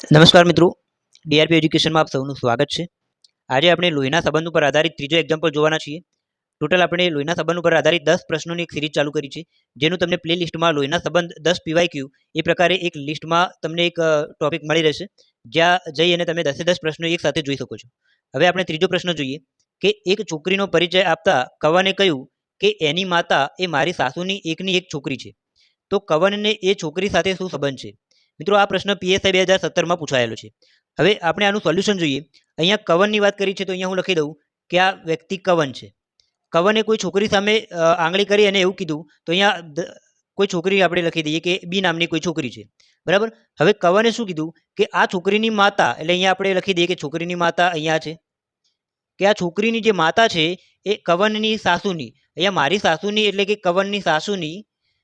નમસ્કાર મિત્રો, ડીઆરપી એજ્યુકેશનમાં આપ સૌનું સ્વાગત છે. આજે આપણે લોહીના સંબંધ ઉપર આધારિત ત્રીજો એક્ઝામ્પલ જોવાના છીએ. ટોટલ આપણે લોહીના સંબંધ ઉપર આધારિત 10 પ્રશ્નોની એક સિરીઝ ચાલુ કરી છે, જેનું તમને પ્લે લિસ્ટમાં લોહીના સંબંધ 10 પીવાયક્યુ એ પ્રકારે એક લિસ્ટમાં તમને એક ટોપિક મળી રહેશે, જ્યાં જઈ અને તમે 10 પ્રશ્નો એક સાથે જોઈ શકો છો. હવે આપણે ત્રીજો પ્રશ્ન જોઈએ કે એક છોકરીનો પરિચય આપતા કવને કહ્યું કે એની માતા એ મારી સાસુની એકની એક છોકરી છે. તો કવનને એ છોકરી સાથે શું સંબંધ છે? મિત્રો, આ પ્રશ્ન પીએસઆઈ 2017માં પૂછાયેલો છે. હવે આપણે આનું સોલ્યુશન જોઈએ. અહીંયા કવનની વાત કરી છે, તો અહીંયા હું લખી દઉં કે આ વ્યક્તિ કવન છે. કવને કોઈ છોકરી સામે આંગળી કરી અને એવું કીધું, તો અહીંયા કોઈ છોકરી આપણે લખી દઈએ કે બી નામની કોઈ છોકરી છે. બરાબર. હવે કવને શું કીધું કે આ છોકરીની માતા, એટલે અહીંયા આપણે લખી દઈએ કે છોકરીની માતા અહીંયા છે, કે આ છોકરીની જે માતા છે એ કવનની સાસુની, અહીંયા મારી સાસુની એટલે કે કવનની સાસુની,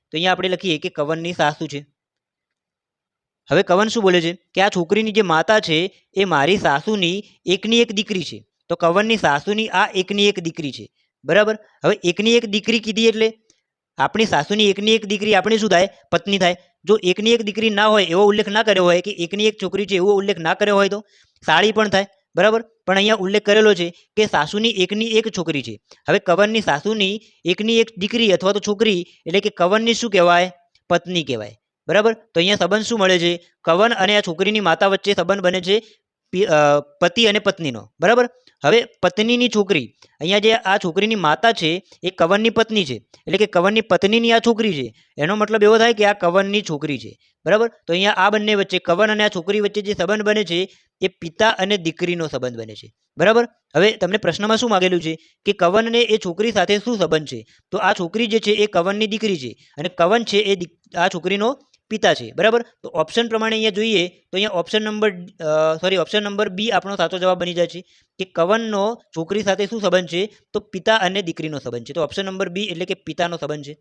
તો અહીંયા આપણે લખીએ કે કવનની સાસુ છે. હવે કવન શું બોલે છે કે આ છોકરીની જે માતા છે એ મારી સાસુની એકની એક દીકરી છે. તો કવનની સાસુની આ એકની એક દીકરી છે. બરાબર. હવે એકની એક દીકરી કીધી એટલે આપણી સાસુની એકની એક દીકરી આપણી શું થાય? પત્ની થાય. જો એકની એક દીકરી ના હોય એવો ઉલ્લેખ ના કર્યો હોય, કે એકની એક છોકરી છે એવો ઉલ્લેખ ના કર્યો હોય, તો સાળી પણ થાય. બરાબર. પણ અહીંયા ઉલ્લેખ કરેલો છે કે સાસુની એકની એક છોકરી છે. હવે કવનની સાસુની એકની એક દીકરી અથવા તો છોકરી એટલે કે કવનની શું કહેવાય? પત્ની કહેવાય. બરાબર. તો અહીંયા સંબંધ શું મળે છે? કવન અને આ છોકરીની માતા વચ્ચે સંબંધ બને છે પતિ અને પત્નીનો. બરાબર. હવે પત્નીની છોકરી, અહીંયા જે આ છોકરીની માતા છે એ કવનની પત્ની છે, એટલે કે કવનની પત્નીની આ છોકરી છે. એનો મતલબ એવો થાય કે આ કવનની છોકરી છે. બરાબર. તો અહીંયા આ બંને વચ્ચે, કવન અને આ છોકરી વચ્ચે જે સંબંધ બને છે એ પિતા અને દીકરીનો સંબંધ બને છે. બરાબર. હવે તમને પ્રશ્નમાં શું માંગેલું છે કે કવનને એ છોકરી સાથે શું સંબંધ છે? તો આ છોકરી જે છે એ કવનની દીકરી છે અને કવન છે એ આ છોકરીનો પિતા છે. બરાબર. તો ઓપ્શન પ્રમાણે અહીંયા જોઈએ તો અહીંયા ઓપ્શન નંબર બી આપણો સાચો જવાબ બની જાય છે કે કવનનો છોકરી સાથે શું સંબંધ છે? તો પિતા અને દીકરીનો સંબંધ છે. તો ઓપ્શન નંબર બી એટલે કે પિતાનો સંબંધ છે.